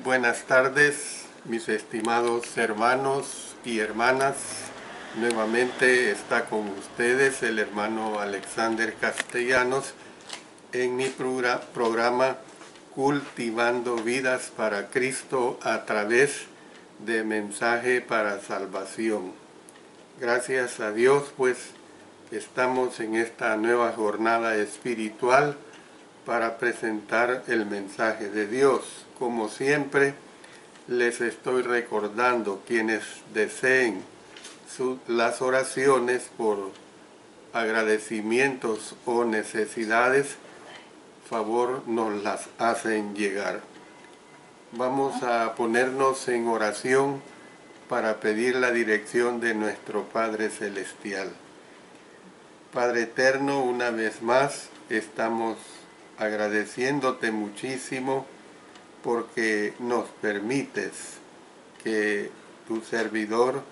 Buenas tardes, mis estimados hermanos y hermanas. Nuevamente está con ustedes el hermano Alexander Castellanos en mi programa Cultivando Vidas para Cristo a través de Mensaje para Salvación. Gracias a Dios, pues estamos en esta nueva jornada espiritual para presentar el mensaje de Dios. Como siempre, les estoy recordando, quienes deseen las oraciones por agradecimientos o necesidades, favor nos las hacen llegar. Vamos a ponernos en oración para pedir la dirección de nuestro Padre Celestial. Padre eterno, una vez más estamos agradeciéndote muchísimo porque nos permites que tu servidor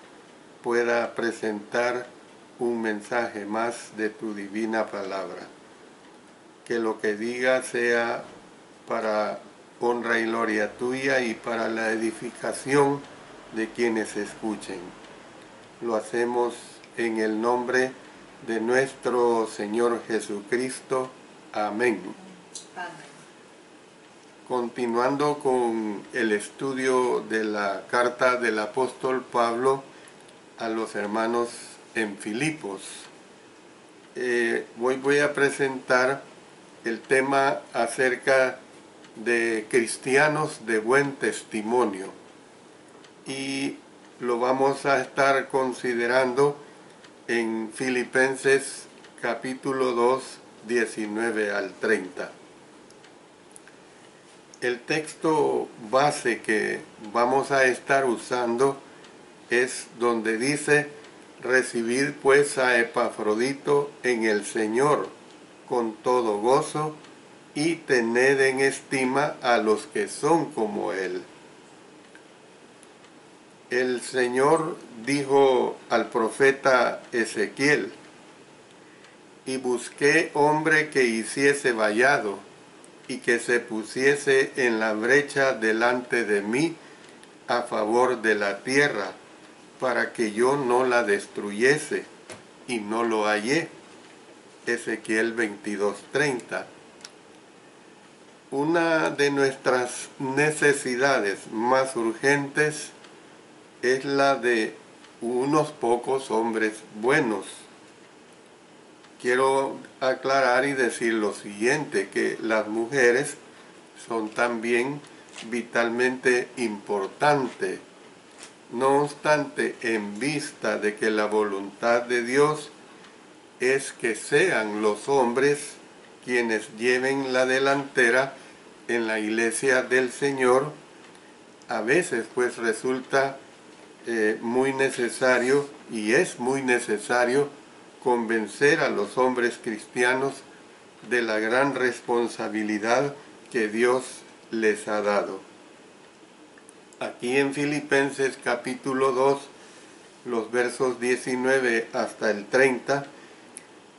pueda presentar un mensaje más de tu divina palabra. Que lo que diga sea para honra y gloria tuya y para la edificación de quienes escuchen. Lo hacemos en el nombre de nuestro Señor Jesucristo. Amén. Amén. Continuando con el estudio de la carta del apóstol Pablo a los hermanos en Filipos, voy a presentar el tema acerca de cristianos de buen testimonio y lo vamos a estar considerando en Filipenses capítulo 2, 19 al 30. El texto base que vamos a estar usando es donde dice: recibid pues a Epafrodito en el Señor con todo gozo y tened en estima a los que son como él. El Señor dijo al profeta Ezequiel: y busqué hombre que hiciese vallado y que se pusiese en la brecha delante de mí a favor de la tierra, para que yo no la destruyese, y no lo hallé. Ezequiel 22:30. Una de nuestras necesidades más urgentes es la de unos pocos hombres buenos. Quiero aclarar y decir lo siguiente, que las mujeres son también vitalmente importantes. No obstante, en vista de que la voluntad de Dios es que sean los hombres quienes lleven la delantera en la iglesia del Señor, a veces pues resulta muy necesario, y es muy necesario, convencer a los hombres cristianos de la gran responsabilidad que Dios les ha dado. Aquí en Filipenses capítulo 2, los versos 19 hasta el 30,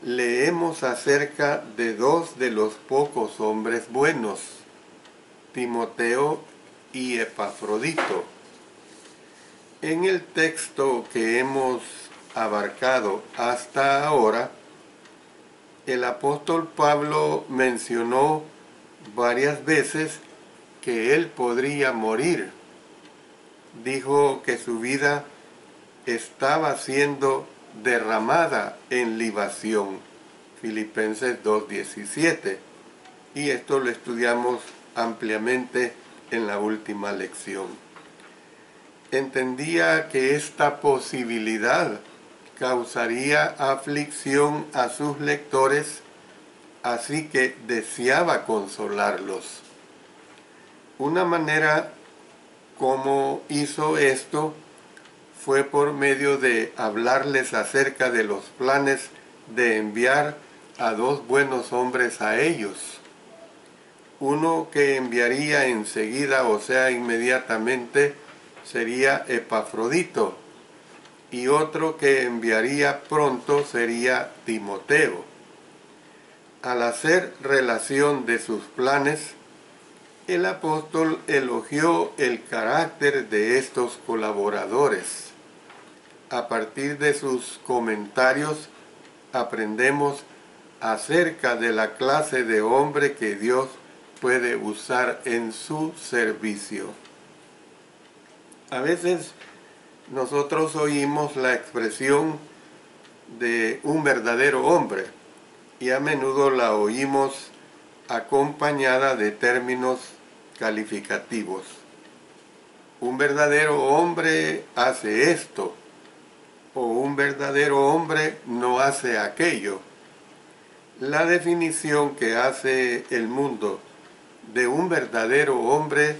leemos acerca de dos de los pocos hombres buenos, Timoteo y Epafrodito. En el texto que hemos abarcado hasta ahora, el apóstol Pablo mencionó varias veces que él podría morir. Dijo que su vida estaba siendo derramada en libación, Filipenses 2:17, y esto lo estudiamos ampliamente en la última lección. Entendía que esta posibilidad causaría aflicción a sus lectores, así que deseaba consolarlos. Una manera como hizo esto fue por medio de hablarles acerca de los planes de enviar a dos buenos hombres a ellos. Uno que enviaría enseguida, o sea, inmediatamente, sería Epafrodito, y otro que enviaría pronto sería Timoteo. Al hacer relación de sus planes, El apóstol elogió el carácter de estos colaboradores. A partir de sus comentarios aprendemos acerca de la clase de hombre que Dios puede usar en su servicio. A veces nosotros oímos la expresión de un verdadero hombre y a menudo la oímos acompañada de términos calificativos. Un verdadero hombre hace esto, o un verdadero hombre no hace aquello. La definición que hace el mundo de un verdadero hombre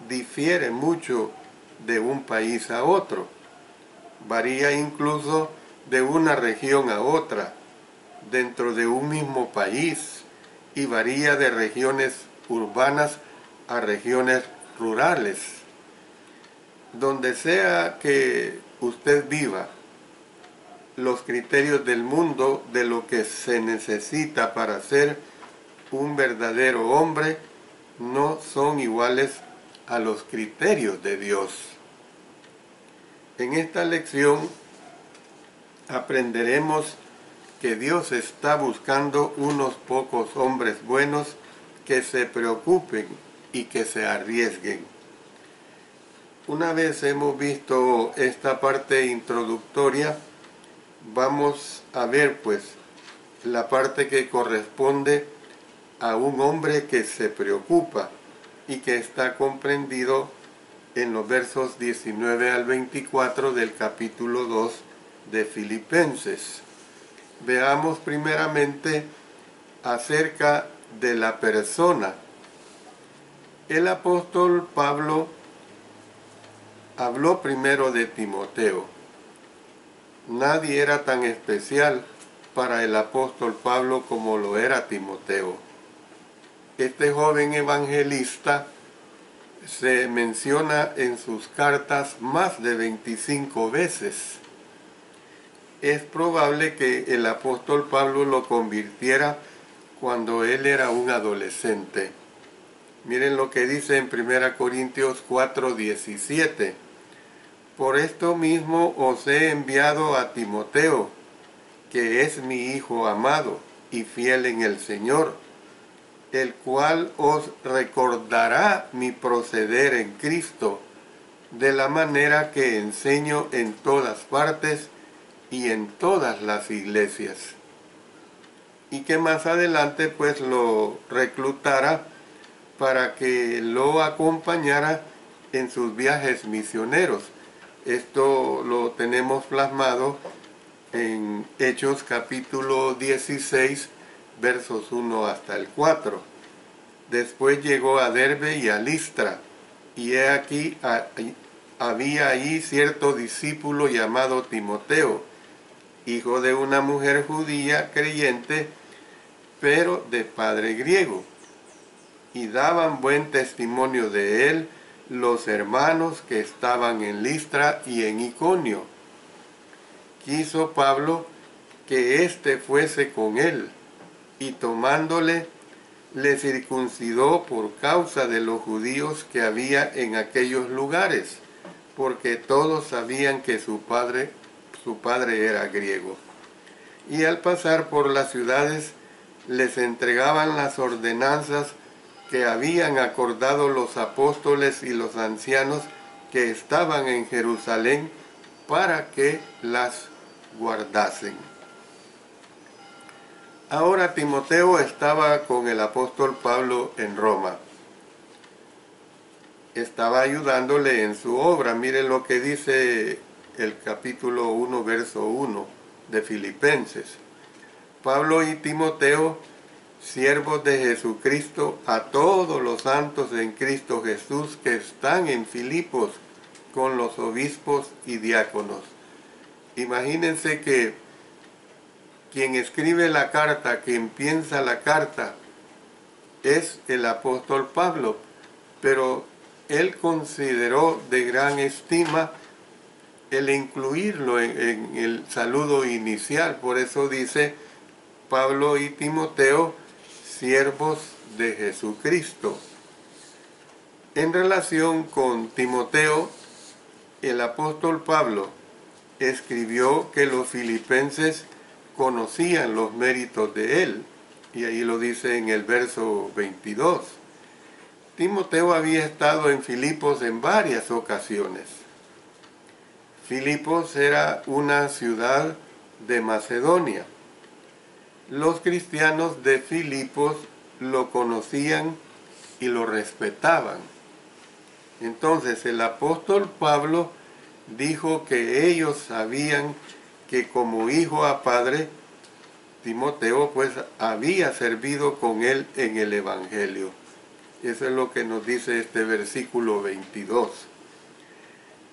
difiere mucho de un país a otro. Varía incluso de una región a otra, dentro de un mismo país, y varía de regiones urbanas a regiones rurales. Donde sea que usted viva, los criterios del mundo de lo que se necesita para ser un verdadero hombre no son iguales a los criterios de Dios. En esta lección aprenderemos que Dios está buscando unos pocos hombres buenos que se preocupen y que se arriesguen. Una vez hemos visto esta parte introductoria, vamos a ver pues la parte que corresponde a un hombre que se preocupa y que está comprendido en los versos 19 al 24 del capítulo 2 de Filipenses. Veamos primeramente acerca de la persona. El apóstol Pablo habló primero de Timoteo. Nadie era tan especial para el apóstol Pablo como lo era Timoteo. Este joven evangelista se menciona en sus cartas más de 25 veces. Es probable que el apóstol Pablo lo convirtiera cuando él era un adolescente. Miren lo que dice en 1 Corintios 4:17. Por esto mismo os he enviado a Timoteo, que es mi hijo amado y fiel en el Señor, el cual os recordará mi proceder en Cristo, de la manera que enseño en todas partes y en todas las iglesias. Y que más adelante pues lo reclutara para que lo acompañara en sus viajes misioneros. Esto lo tenemos plasmado en Hechos capítulo 16, versos 1 hasta el 4. Después llegó a Derbe y a Listra, y he aquí había allí cierto discípulo llamado Timoteo, hijo de una mujer judía creyente, pero de padre griego. Y daban buen testimonio de él los hermanos que estaban en Listra y en Iconio. Quiso Pablo que éste fuese con él, y tomándole, le circuncidó por causa de los judíos que había en aquellos lugares, porque todos sabían que su padre era griego. Y al pasar por las ciudades, les entregaban las ordenanzas que habían acordado los apóstoles y los ancianos que estaban en Jerusalén para que las guardasen. Ahora Timoteo estaba con el apóstol Pablo en Roma. Estaba ayudándole en su obra. Miren lo que dice el capítulo 1, verso 1 de Filipenses. Pablo y Timoteo, siervos de Jesucristo, a todos los santos en Cristo Jesús que están en Filipos con los obispos y diáconos. Imagínense que quien escribe la carta, quien piensa la carta, es el apóstol Pablo, pero él consideró de gran estima el incluirlo en el saludo inicial. Por eso dice Pablo y Timoteo, siervos de Jesucristo. En relación con Timoteo, el apóstol Pablo escribió que los filipenses conocían los méritos de él, y ahí lo dice en el verso 22. Timoteo había estado en Filipos en varias ocasiones. Filipos era una ciudad de Macedonia. Los cristianos de Filipos lo conocían y lo respetaban. Entonces el apóstol Pablo dijo que ellos sabían que como hijo a padre, Timoteo pues había servido con él en el Evangelio. Eso es lo que nos dice este versículo 22.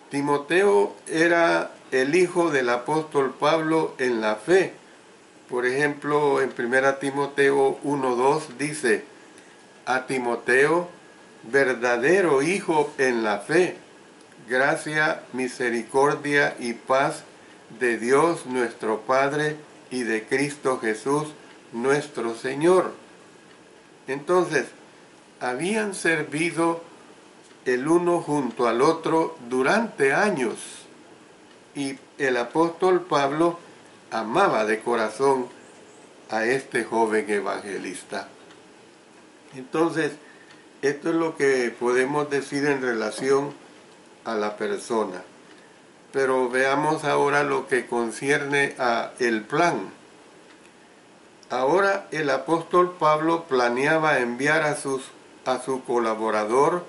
Timoteo era el hijo del apóstol Pablo en la fe. Por ejemplo, en 1 Timoteo 1:2 dice: a Timoteo, verdadero hijo en la fe, gracia, misericordia y paz de Dios nuestro Padre y de Cristo Jesús nuestro Señor. Entonces, habían servido el uno junto al otro durante años, y el apóstol Pablo amaba de corazón a este joven evangelista. Entonces, esto es lo que podemos decir en relación a la persona. Pero veamos ahora lo que concierne a el plan. Ahora el apóstol Pablo planeaba enviar a su colaborador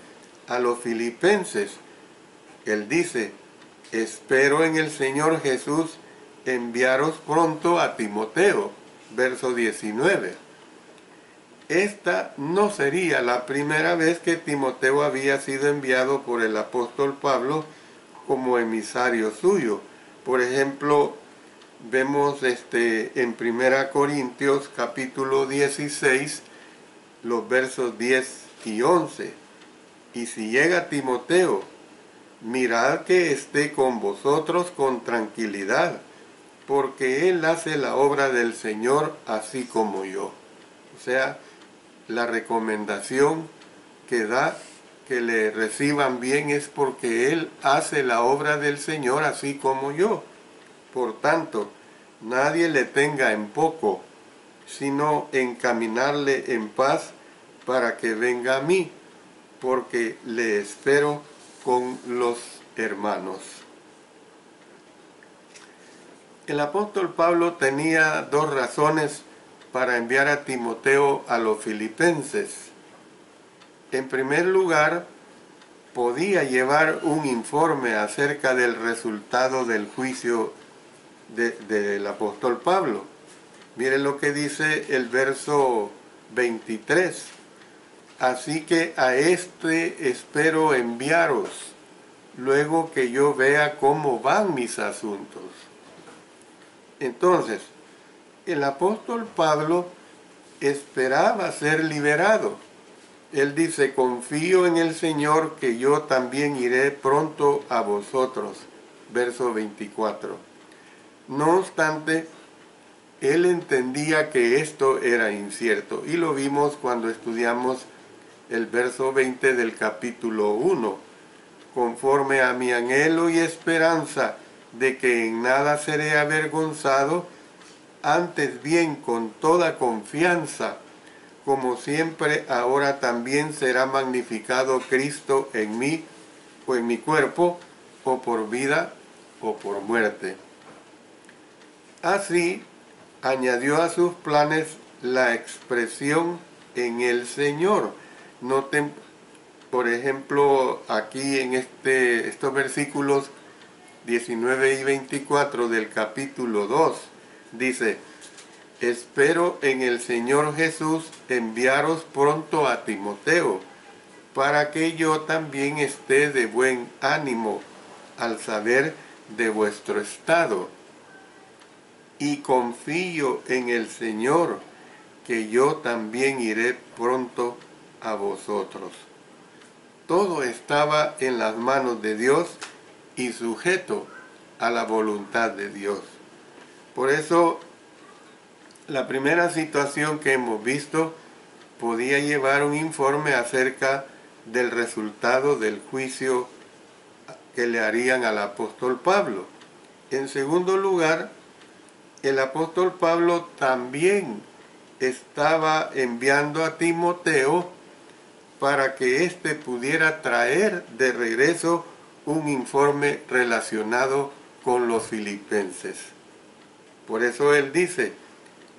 a los filipenses. Él dice: espero en el Señor Jesús enviaros pronto a Timoteo. Verso 19. Esta no sería la primera vez que Timoteo había sido enviado por el apóstol Pablo como emisario suyo. Por ejemplo, vemos en 1 Corintios capítulo 16, los versos 10 y 11. Y si llega Timoteo, mirad que esté con vosotros con tranquilidad, porque él hace la obra del Señor así como yo. O sea, la recomendación que da que le reciban bien es porque él hace la obra del Señor así como yo. Por tanto, nadie le tenga en poco, sino encaminarle en paz para que venga a mí, porque le espero con los hermanos. El apóstol Pablo tenía dos razones para enviar a Timoteo a los filipenses. En primer lugar, podía llevar un informe acerca del resultado del juicio del apóstol Pablo. Miren lo que dice el verso 23. Así que a este espero enviaros, luego que yo vea cómo van mis asuntos. Entonces, el apóstol Pablo esperaba ser liberado. Él dice: confío en el Señor que yo también iré pronto a vosotros. Verso 24. No obstante, él entendía que esto era incierto, y lo vimos cuando estudiamos el verso 20 del capítulo 1. Conforme a mi anhelo y esperanza de que en nada seré avergonzado, antes bien con toda confianza, como siempre ahora también será magnificado Cristo en mí, o en mi cuerpo, o por vida o por muerte. Así añadió a sus planes la expresión en el Señor. Noten, por ejemplo, aquí en estos versículos 19 y 24 del capítulo 2, dice: espero en el Señor Jesús enviaros pronto a Timoteo, para que yo también esté de buen ánimo al saber de vuestro estado. Y confío en el Señor, que yo también iré pronto a vosotros. Todo estaba en las manos de Dios y sujeto a la voluntad de Dios. Por eso, la primera situación que hemos visto podía llevar un informe acerca del resultado del juicio que le harían al apóstol Pablo. En segundo lugar, el apóstol Pablo también estaba enviando a Timoteo para que éste pudiera traer de regreso un informe relacionado con los filipenses. Por eso él dice,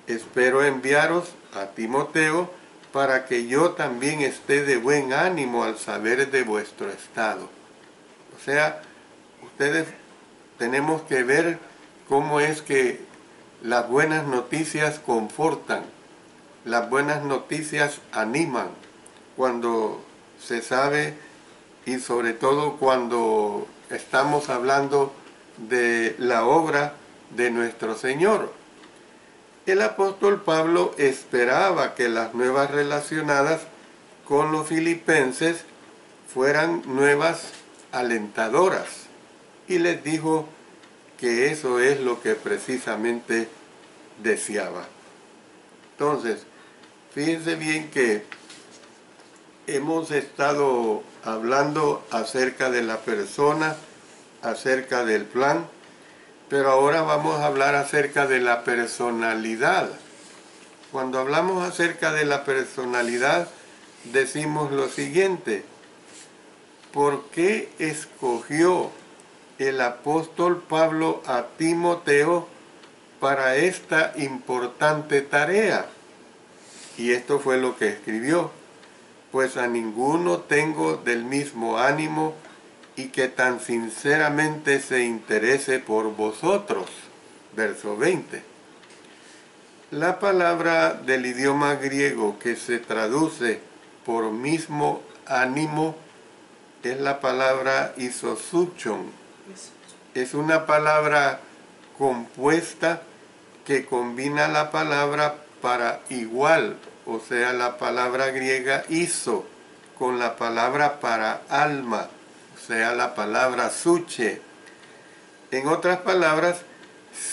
espero enviaros a Timoteo para que yo también esté de buen ánimo al saber de vuestro estado. O sea, ustedes tenemos que ver cómo es que las buenas noticias confortan, las buenas noticias animan cuando se sabe y sobre todo cuando estamos hablando de la obra de nuestro Señor. El apóstol Pablo esperaba que las nuevas relacionadas con los filipenses fueran nuevas alentadoras y les dijo que eso es lo que precisamente deseaba. Entonces, fíjense bien que hemos estado hablando acerca de la persona, acerca del plan, pero ahora vamos a hablar acerca de la personalidad. Cuando hablamos acerca de la personalidad, decimos lo siguiente: ¿por qué escogió el apóstol Pablo a Timoteo para esta importante tarea? Y esto fue lo que escribió: pues a ninguno tengo del mismo ánimo y que tan sinceramente se interese por vosotros. Verso 20. La palabra del idioma griego que se traduce por mismo ánimo es la palabra isosuchon. Es una palabra compuesta que combina la palabra para igual, o sea, la palabra griega iso, con la palabra para alma, o sea, la palabra suche. En otras palabras,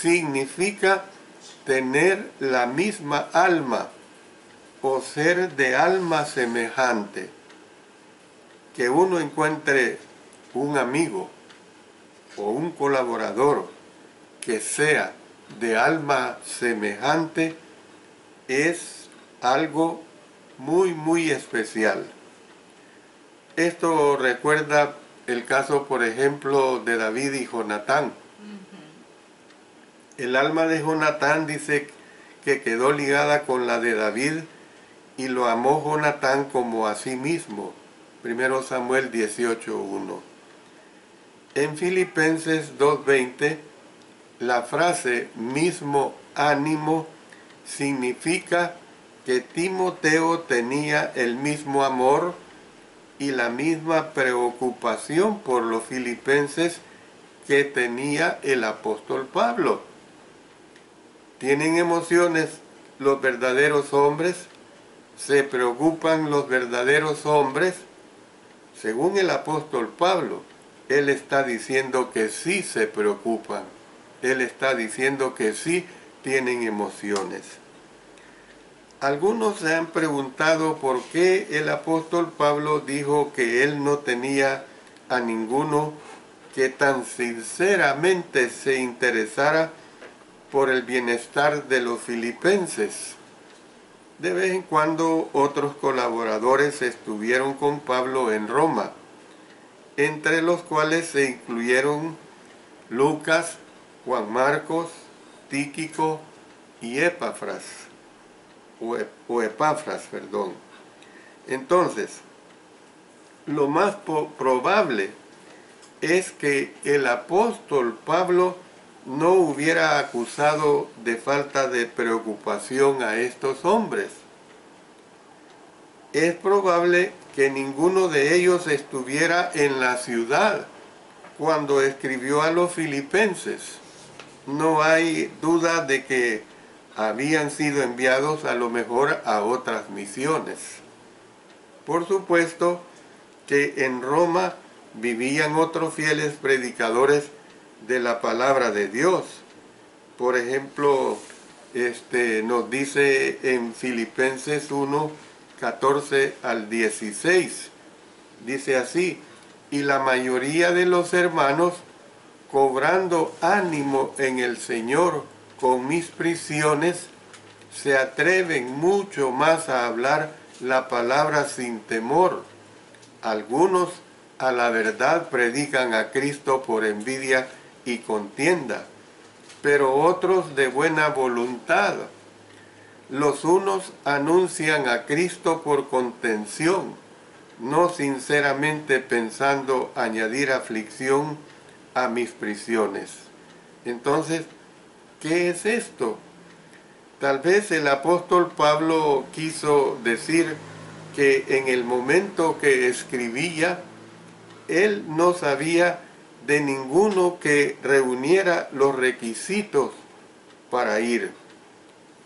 significa tener la misma alma o ser de alma semejante. Que uno encuentre un amigo o un colaborador que sea de alma semejante es algo muy, muy especial. Esto recuerda el caso, por ejemplo, de David y Jonatán. El alma de Jonatán dice que quedó ligada con la de David y lo amó Jonatán como a sí mismo. 1 Samuel 18:1. En Filipenses 2:20, la frase mismo ánimo significa que Timoteo tenía el mismo amor y la misma preocupación por los filipenses que tenía el apóstol Pablo. ¿Tienen emociones los verdaderos hombres? ¿Se preocupan los verdaderos hombres? Según el apóstol Pablo, él está diciendo que sí se preocupan. Él está diciendo que sí tienen emociones. Algunos se han preguntado por qué el apóstol Pablo dijo que él no tenía a ninguno que tan sinceramente se interesara por el bienestar de los filipenses. De vez en cuando otros colaboradores estuvieron con Pablo en Roma, entre los cuales se incluyeron Lucas, Juan Marcos, Tíquico y Epafras. Entonces, lo más probable es que el apóstol Pablo no hubiera acusado de falta de preocupación a estos hombres. Es probable que ninguno de ellos estuviera en la ciudad cuando escribió a los filipenses. No hay duda de que habían sido enviados a lo mejor a otras misiones. Por supuesto que en Roma vivían otros fieles predicadores de la palabra de Dios. Por ejemplo, nos dice en Filipenses 1, 14 al 16, Dice así: y la mayoría de los hermanos, cobrando ánimo en el Señor con mis prisiones, se atreven mucho más a hablar la palabra sin temor. Algunos a la verdad predican a Cristo por envidia y contienda, pero otros de buena voluntad. Los unos anuncian a Cristo por contención, no sinceramente pensando añadir aflicción a mis prisiones. Entonces, ¿qué es esto? Tal vez el apóstol Pablo quiso decir que en el momento que escribía, él no sabía de ninguno que reuniera los requisitos para ir,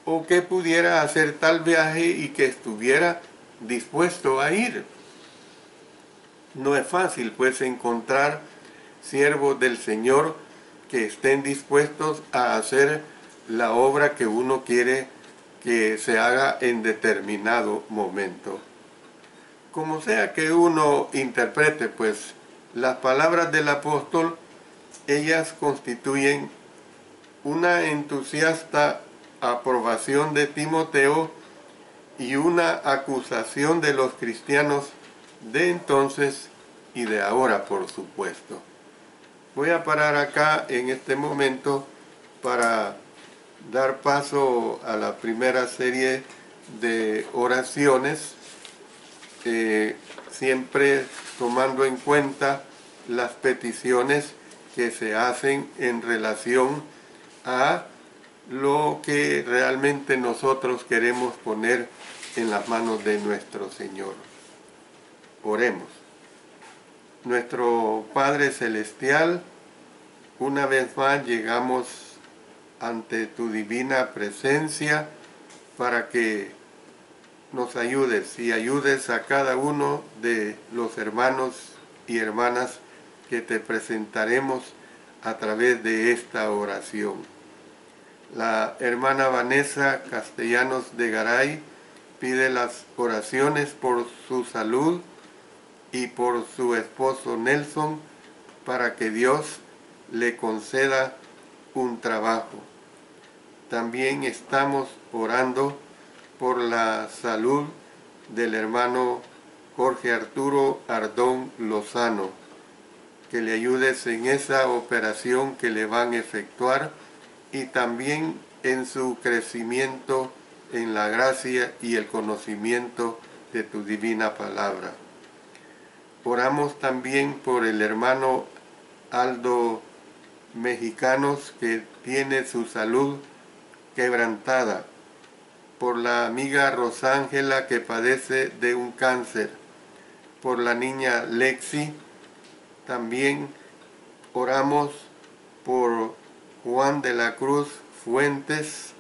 o que pudiera hacer tal viaje y que estuviera dispuesto a ir. No es fácil, pues, encontrar siervos del Señor que estén dispuestos a hacer la obra que uno quiere que se haga en determinado momento. Como sea que uno interprete, pues, las palabras del apóstol, ellas constituyen una entusiasta aprobación de Timoteo y una acusación de los cristianos de entonces y de ahora, por supuesto. Voy a parar acá en este momento para dar paso a la primera serie de oraciones, siempre tomando en cuenta las peticiones que se hacen en relación a lo que realmente nosotros queremos poner en las manos de nuestro Señor. Oremos. Nuestro Padre Celestial, una vez más llegamos ante tu divina presencia para que nos ayudes y ayudes a cada uno de los hermanos y hermanas que te presentaremos a través de esta oración. La hermana Vanessa Castellanos de Garay pide las oraciones por su salud y por su esposo Nelson, para que Dios le conceda un trabajo. También estamos orando por la salud del hermano Jorge Arturo Ardón Lozano, que le ayudes en esa operación que le van a efectuar y también en su crecimiento en la gracia y el conocimiento de tu divina palabra. Oramos también por el hermano Aldo Mexicanos, que tiene su salud quebrantada, por la amiga Rosángela, que padece de un cáncer, por la niña Lexi. También oramos por Juan de la Cruz Fuentes,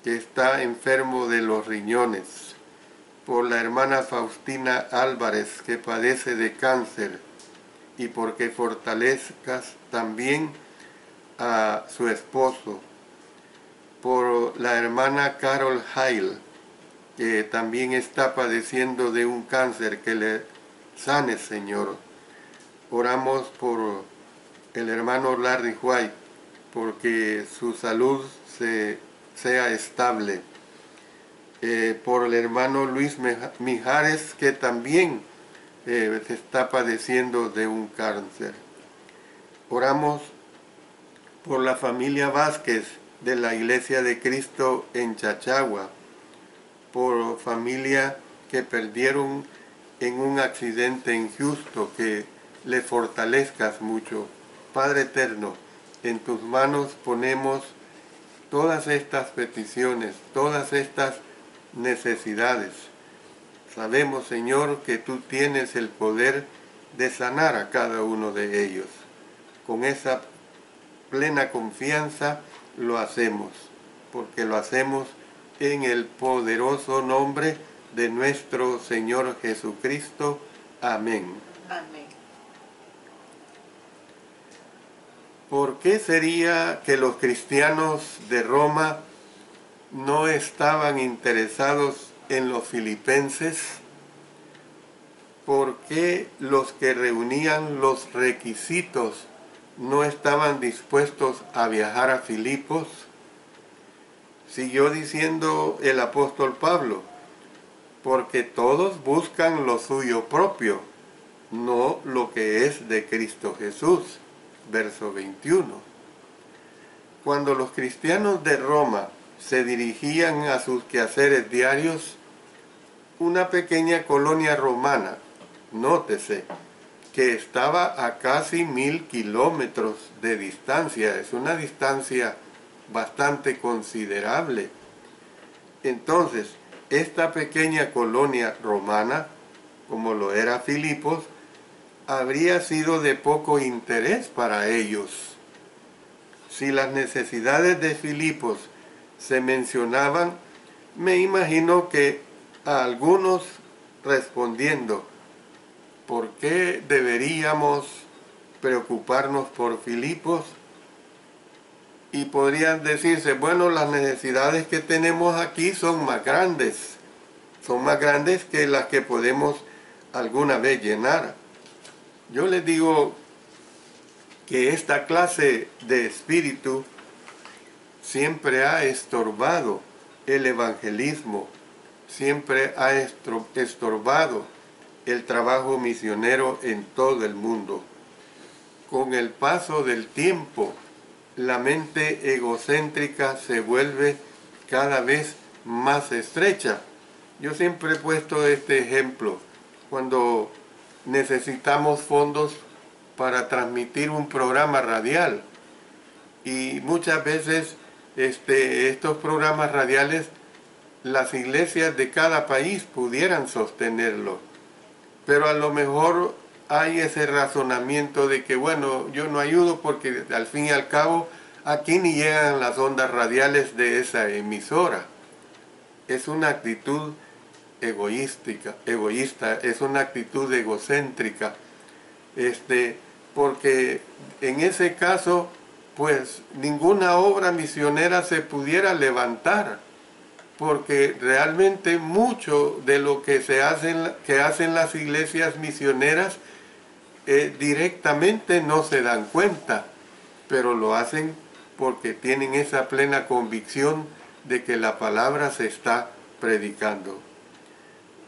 que está enfermo de los riñones, por la hermana Faustina Álvarez, que padece de cáncer, y porque fortalezcas también a su esposo, por la hermana Carol Hail, que también está padeciendo de un cáncer, que le sane, Señor. Oramos por el hermano Larry White, porque su salud sea estable. Por el hermano Luis Mijares, que también está padeciendo de un cáncer. Oramos por la familia Vázquez de la Iglesia de Cristo en Chachagua, por familia que perdieron en un accidente en Houston, que le fortalezcas mucho. Padre eterno, en tus manos ponemos todas estas peticiones, todas estas necesidades. Sabemos, Señor, que tú tienes el poder de sanar a cada uno de ellos. Con esa plena confianza lo hacemos, porque lo hacemos en el poderoso nombre de nuestro Señor Jesucristo. Amén. Amén. ¿Por qué sería que los cristianos de Roma no estaban interesados en los filipenses? ¿por qué los que reunían los requisitos no estaban dispuestos a viajar a Filipos? Siguió diciendo el apóstol Pablo, porque todos buscan lo suyo propio, no lo que es de Cristo Jesús. Verso 21. Cuando los cristianos de Roma se dirigían a sus quehaceres diarios, una pequeña colonia romana, nótese, que estaba a casi 1000 kilómetros de distancia, es una distancia bastante considerable. Entonces, esta pequeña colonia romana, como lo era Filipos, habría sido de poco interés para ellos. Si las necesidades de Filipos se mencionaban, me imagino que a algunos respondiendo, ¿por qué deberíamos preocuparnos por Filipos? Y podrían decirse, bueno, las necesidades que tenemos aquí son más grandes que las que podemos alguna vez llenar. Yo les digo que esta clase de espíritu siempre ha estorbado el evangelismo, siempre ha estorbado el trabajo misionero en todo el mundo. Con el paso del tiempo, la mente egocéntrica se vuelve cada vez más estrecha. Yo siempre he puesto este ejemplo. Cuando necesitamos fondos para transmitir un programa radial, y muchas veces estos programas radiales, las iglesias de cada país pudieran sostenerlo, pero a lo mejor hay ese razonamiento de que, bueno, yo no ayudo porque al fin y al cabo aquí ni llegan las ondas radiales de esa emisora. Es una actitud egoísta, es una actitud egocéntrica, porque en ese caso, pues ninguna obra misionera se pudiera levantar, porque realmente mucho de lo que hacen las iglesias misioneras directamente no se dan cuenta, pero lo hacen porque tienen esa plena convicción de que la palabra se está predicando.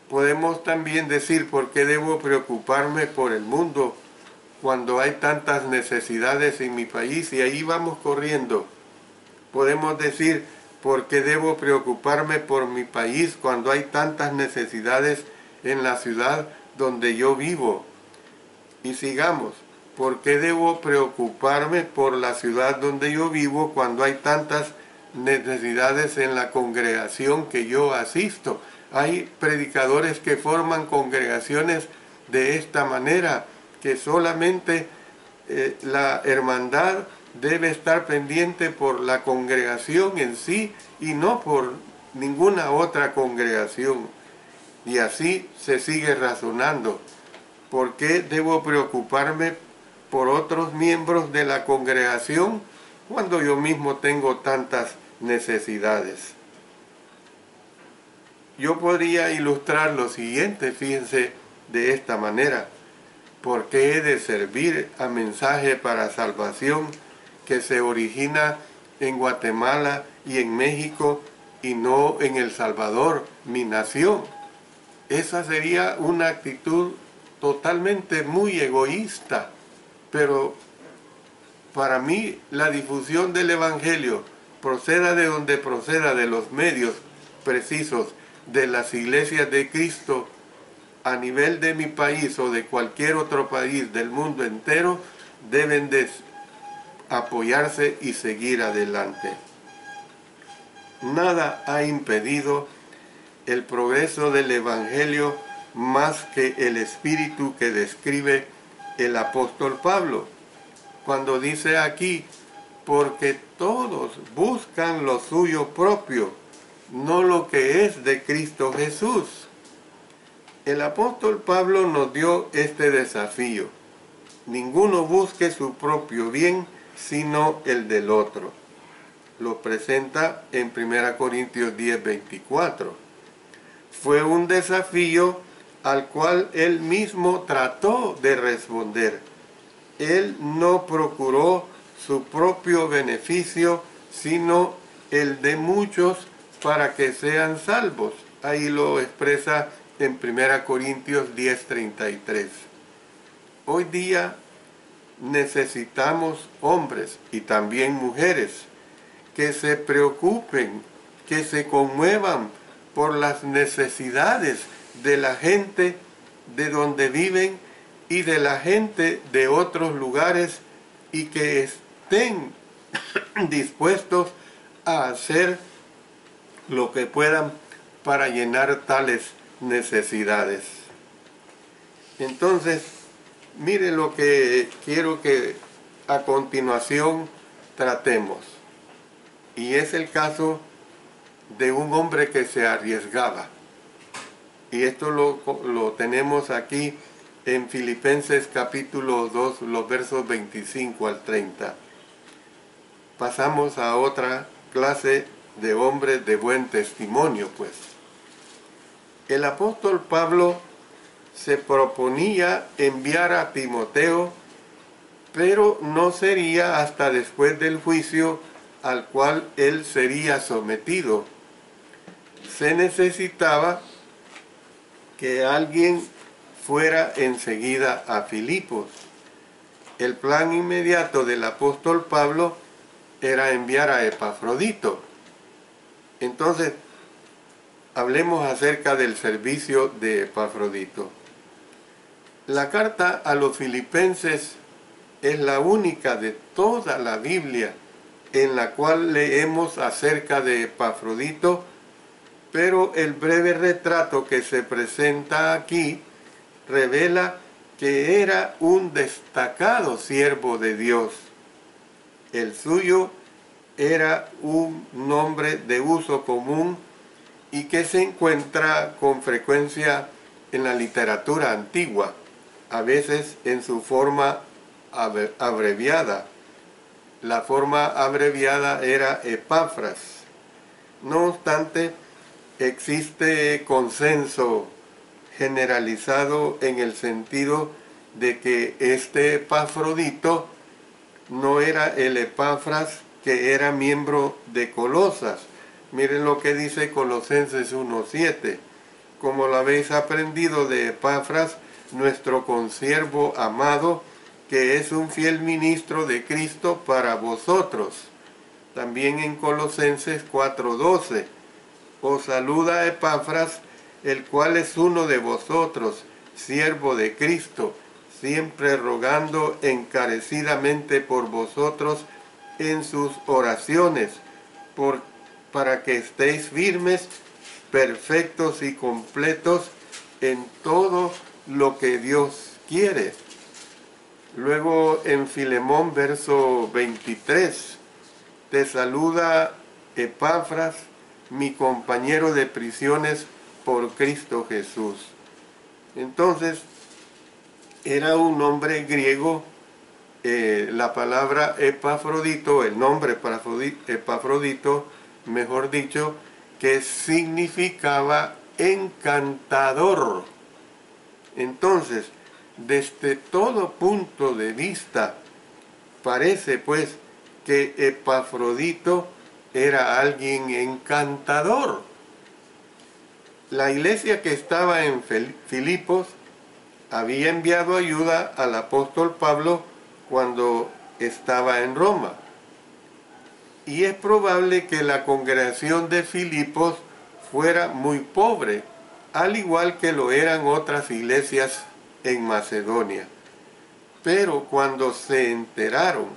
Podemos también decir, ¿por qué debo preocuparme por el mundo cuando hay tantas necesidades en mi país? Y ahí vamos corriendo. Podemos decir, ¿por qué debo preocuparme por mi país cuando hay tantas necesidades en la ciudad donde yo vivo? Y sigamos, ¿por qué debo preocuparme por la ciudad donde yo vivo cuando hay tantas necesidades en la congregación que yo asisto? Hay predicadores que forman congregaciones de esta manera, que solamente la hermandad debe estar pendiente por la congregación en sí y no por ninguna otra congregación. Y así se sigue razonando. ¿Por qué debo preocuparme por otros miembros de la congregación cuando yo mismo tengo tantas necesidades? Yo podría ilustrar lo siguiente, fíjense, de esta manera. ¿Por qué he de servir a Mensaje para Salvación que se origina en Guatemala y en México y no en El Salvador, mi nación? Esa sería una actitud totalmente muy egoísta, pero para mí la difusión del Evangelio, proceda de donde proceda, de los medios precisos de las iglesias de Cristo a nivel de mi país o de cualquier otro país del mundo entero, deben de apoyarse y seguir adelante. Nada ha impedido el progreso del Evangelio más que el espíritu que describe el apóstol Pablo, cuando dice aquí, porque todos buscan lo suyo propio, no lo que es de Cristo Jesús. El apóstol Pablo nos dio este desafío: ninguno busque su propio bien, sino el del otro. Lo presenta en 1 Corintios 10:24. Fue un desafío al cual él mismo trató de responder. Él no procuró su propio beneficio, sino el de muchos para que sean salvos. Ahí lo expresa en 1 Corintios 10:33. Hoy día necesitamos hombres y también mujeres que se preocupen, que se conmuevan por las necesidades de la gente de donde viven y de la gente de otros lugares, y que estén dispuestos a hacer lo que puedan para llenar tales necesidades. Entonces, mire lo que quiero que a continuación tratemos. Y es el caso de un hombre que se arriesgaba. Y esto lo tenemos aquí en Filipenses capítulo 2, los versos 25 al 30. Pasamos a otra clase de hombres de buen testimonio, pues. El apóstol Pablo se proponía enviar a Timoteo, pero no sería hasta después del juicio al cual él sería sometido. Se necesitaba que alguien fuera enseguida a Filipos. El plan inmediato del apóstol Pablo era enviar a Epafrodito. Entonces, hablemos acerca del servicio de Epafrodito. La carta a los filipenses es la única de toda la Biblia en la cual leemos acerca de Epafrodito, pero el breve retrato que se presenta aquí revela que era un destacado siervo de Dios. El suyo era un nombre de uso común y que se encuentra con frecuencia en la literatura antigua, a veces en su forma abreviada. La forma abreviada era Epafras. No obstante, existe consenso generalizado en el sentido de que este Epafrodito no era el Epafras que era miembro de Colosas. Miren lo que dice Colosenses 1:7. Como lo habéis aprendido de Epafras, nuestro consiervo amado, que es un fiel ministro de Cristo para vosotros. También en Colosenses 4:12. Os saluda Epafras, el cual es uno de vosotros, siervo de Cristo, siempre rogando encarecidamente por vosotros en sus oraciones, para que estéis firmes, perfectos y completos en todo lo que Dios quiere. Luego en Filemón, verso 23, te saluda Epafras, mi compañero de prisiones por Cristo Jesús. Entonces, era un nombre griego, la palabra Epafrodito, el nombre para Epafrodito, mejor dicho, que significaba encantador. Entonces, desde todo punto de vista, parece pues que Epafrodito era alguien encantador. La iglesia que estaba en Filipos había enviado ayuda al apóstol Pablo cuando estaba en Roma. Y es probable que la congregación de Filipos fuera muy pobre, al igual que lo eran otras iglesias en Macedonia. Pero cuando se enteraron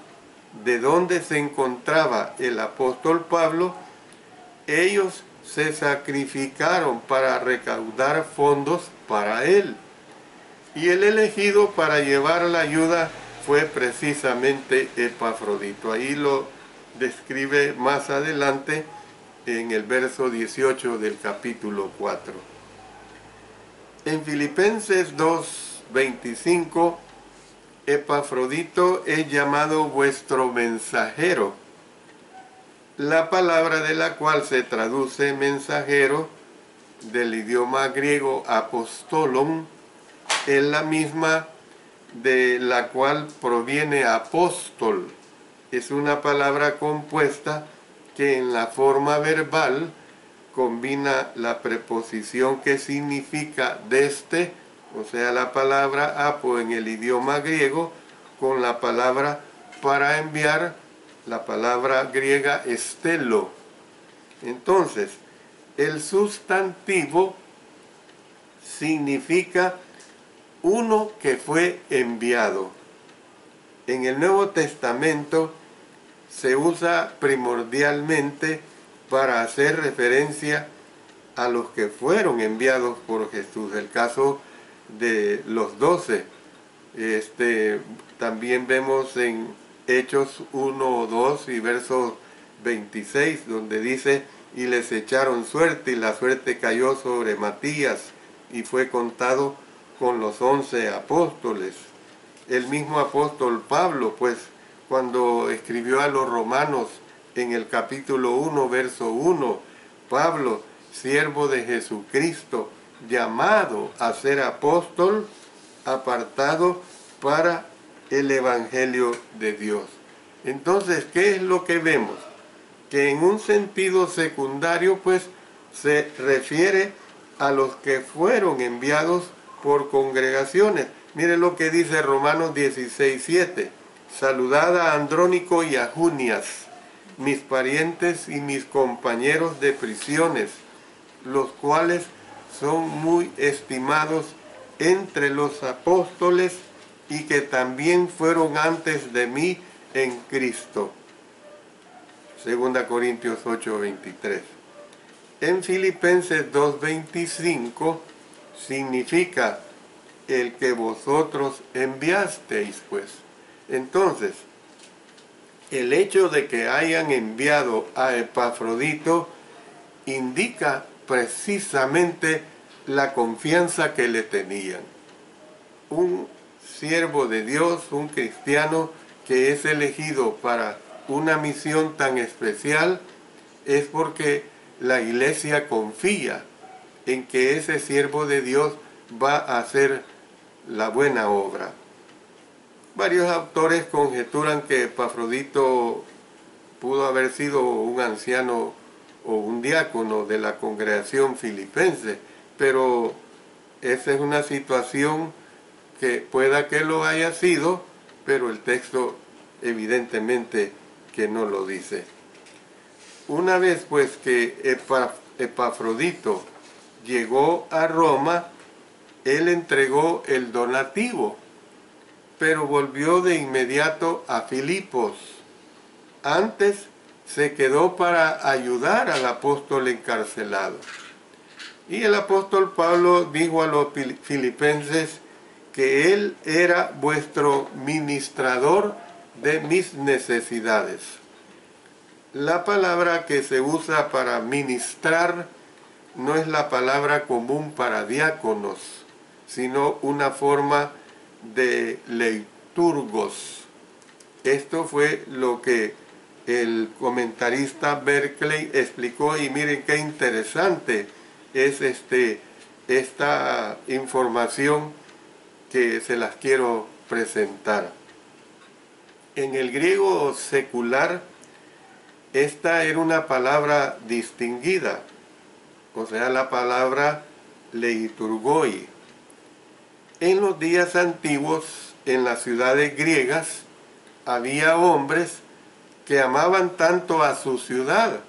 de dónde se encontraba el apóstol Pablo, ellos se sacrificaron para recaudar fondos para él. Y el elegido para llevar la ayuda fue precisamente Epafrodito. Ahí lo describe más adelante en el verso 18 del capítulo 4. En Filipenses 2:25, Epafrodito es llamado vuestro mensajero. La palabra de la cual se traduce mensajero del idioma griego apostolon es la misma de la cual proviene apóstol. Es una palabra compuesta que en la forma verbal combina la preposición que significa desde, o sea, la palabra apo en el idioma griego, con la palabra para enviar, la palabra griega estelo. Entonces, el sustantivo significa uno que fue enviado. En el Nuevo Testamento se usa primordialmente para hacer referencia a los que fueron enviados por Jesús. El caso de los 12. También vemos en Hechos 1 o 2 y versos 26, donde dice, y les echaron suerte, y la suerte cayó sobre Matías, y fue contado con los 11 apóstoles. El mismo apóstol Pablo, pues, cuando escribió a los romanos en el capítulo 1, verso 1, Pablo, siervo de Jesucristo, llamado a ser apóstol, apartado para el Evangelio de Dios. Entonces, ¿qué es lo que vemos? Que en un sentido secundario, pues, se refiere a los que fueron enviados por congregaciones. Mire lo que dice Romanos 16:7. Saludad a Andrónico y a Junias, mis parientes y mis compañeros de prisiones, los cuales son muy estimados entre los apóstoles y que también fueron antes de mí en Cristo. 2 Corintios 8:23. En Filipenses 2:25 significa el que vosotros enviasteis, pues. Entonces, el hecho de que hayan enviado a Epafrodito indica precisamente la confianza que le tenían. Un siervo de Dios, un cristiano que es elegido para una misión tan especial, es porque la iglesia confía en que ese siervo de Dios va a hacer la buena obra. Varios autores conjeturan que Epafrodito pudo haber sido un anciano o un diácono de la congregación filipense, pero esa es una situación que pueda que lo haya sido, pero el texto evidentemente que no lo dice. Una vez pues que Epafrodito llegó a Roma, él entregó el donativo, pero volvió de inmediato a Filipos. Antes se quedó para ayudar al apóstol encarcelado. Y el apóstol Pablo dijo a los filipenses que él era vuestro ministrador de mis necesidades. La palabra que se usa para ministrar no es la palabra común para diáconos, sino una forma de leiturgos. Esto fue lo que el comentarista Berkeley explicó, y miren qué interesante es esta información que se las quiero presentar. En el griego secular, esta era una palabra distinguida, o sea, la palabra leiturgoi. En los días antiguos, en las ciudades griegas, había hombres que amaban tanto a su ciudad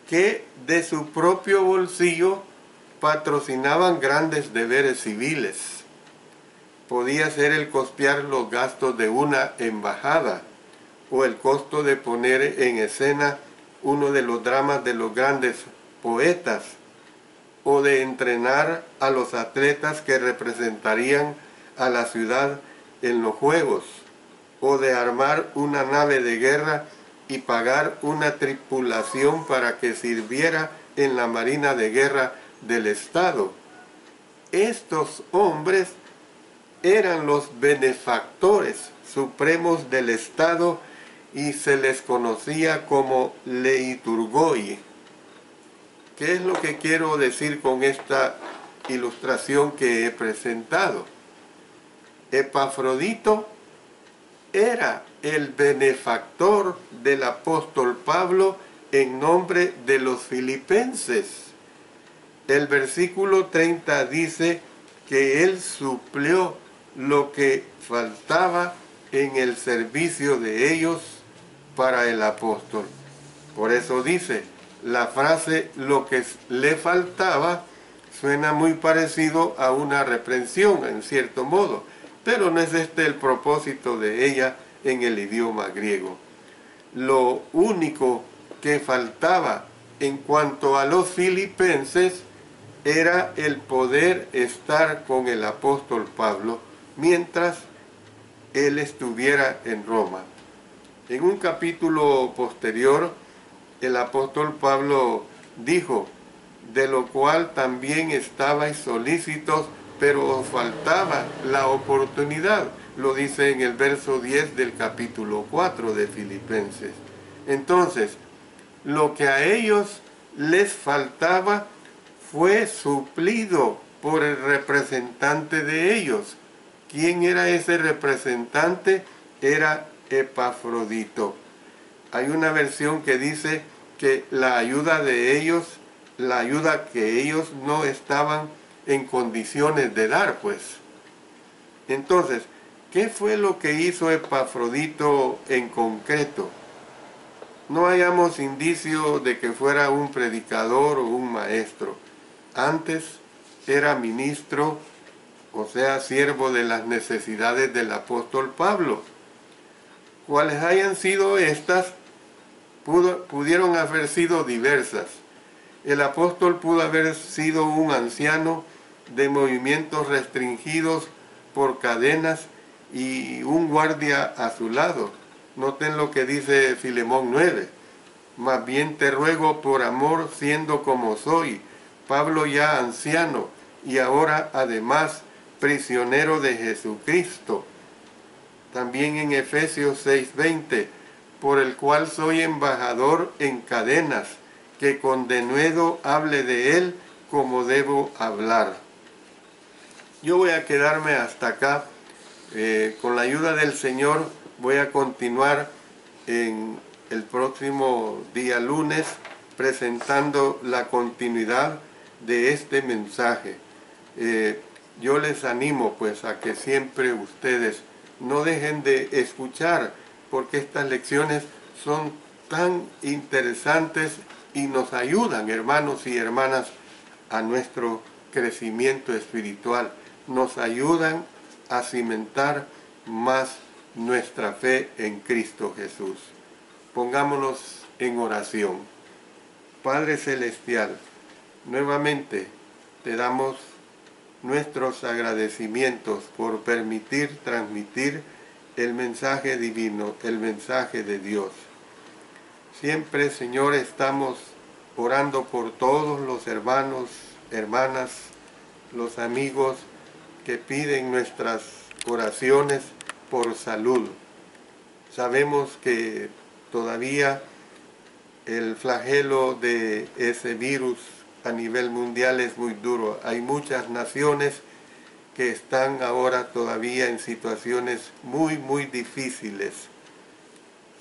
que de su propio bolsillo patrocinaban grandes deberes civiles. Podía ser el costear los gastos de una embajada o el costo de poner en escena uno de los dramas de los grandes poetas, o de entrenar a los atletas que representarían a la ciudad en los juegos, o de armar una nave de guerra y pagar una tripulación para que sirviera en la marina de guerra del Estado. Estos hombres eran los benefactores supremos del Estado y se les conocía como leiturgoi. ¿Qué es lo que quiero decir con esta ilustración que he presentado? Epafrodito era el benefactor del apóstol Pablo en nombre de los filipenses. El versículo 30 dice que él suplió lo que faltaba en el servicio de ellos para el apóstol. Por eso dice, la frase lo que le faltaba suena muy parecido a una reprensión en cierto modo, pero no es este el propósito de ella en el idioma griego. Lo único que faltaba en cuanto a los filipenses era el poder estar con el apóstol Pablo mientras él estuviera en Roma. En un capítulo posterior, el apóstol Pablo dijo, de lo cual también estabais solícitos, pero os faltaba la oportunidad. Lo dice en el verso 10 del capítulo 4 de Filipenses. Entonces, lo que a ellos les faltaba fue suplido por el representante de ellos. ¿Quién era ese representante? Era Epafrodito. Hay una versión que dice que la ayuda de ellos, la ayuda que ellos no estaban en condiciones de dar, pues. Entonces, ¿qué fue lo que hizo Epafrodito en concreto? No hallamos indicio de que fuera un predicador o un maestro. Antes era ministro, o sea, siervo de las necesidades del apóstol Pablo. Cuales hayan sido estas, pudieron haber sido diversas. El apóstol pudo haber sido un anciano de movimientos restringidos por cadenas y un guardia a su lado. Noten lo que dice Filemón 9. Más bien te ruego por amor, siendo como soy, Pablo ya anciano y ahora además prisionero de Jesucristo. También en Efesios 6:20, por el cual soy embajador en cadenas, que con denuedo hable de él como debo hablar. Yo voy a quedarme hasta acá. Con la ayuda del Señor voy a continuar en el próximo día lunes presentando la continuidad de este mensaje. Yo les animo pues a que siempre ustedes no dejen de escuchar, porque estas lecciones son tan interesantes y nos ayudan, hermanos y hermanas, a nuestro crecimiento espiritual. Nos ayudan a cimentar más nuestra fe en Cristo Jesús. Pongámonos en oración. Padre Celestial, nuevamente te damos nuestros agradecimientos por permitir transmitir el mensaje divino, el mensaje de Dios. Siempre, Señor, estamos orando por todos los hermanos, hermanas, los amigos que piden nuestras oraciones por salud. Sabemos que todavía el flagelo de ese virus a nivel mundial es muy duro. Hay muchas naciones que están ahora todavía en situaciones muy, muy difíciles.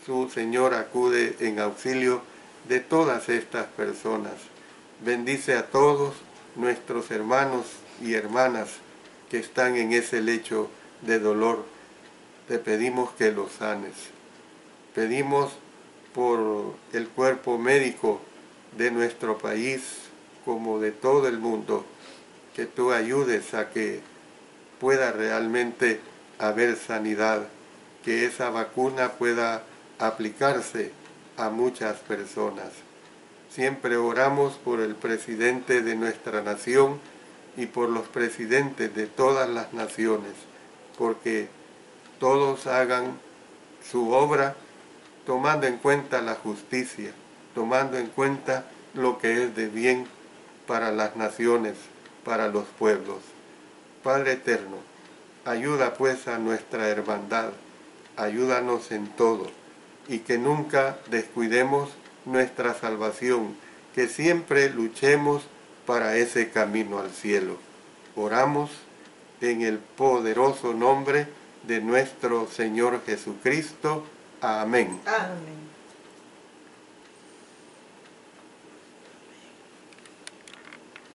Su Señor acude en auxilio de todas estas personas. Bendice a todos nuestros hermanos y hermanas que están en ese lecho de dolor. Te pedimos que los sanes. Pedimos por el cuerpo médico de nuestro país, como de todo el mundo, que tú ayudes a que pueda realmente haber sanidad, que esa vacuna pueda aplicarse a muchas personas. Siempre oramos por el presidente de nuestra nación y por los presidentes de todas las naciones, porque todos hagan su obra tomando en cuenta la justicia, tomando en cuenta lo que es de bien para las naciones, para los pueblos. Padre eterno, ayuda pues a nuestra hermandad, ayúdanos en todo, y que nunca descuidemos nuestra salvación, que siempre luchemos para ese camino al cielo. Oramos en el poderoso nombre de nuestro Señor Jesucristo. Amén. Amén.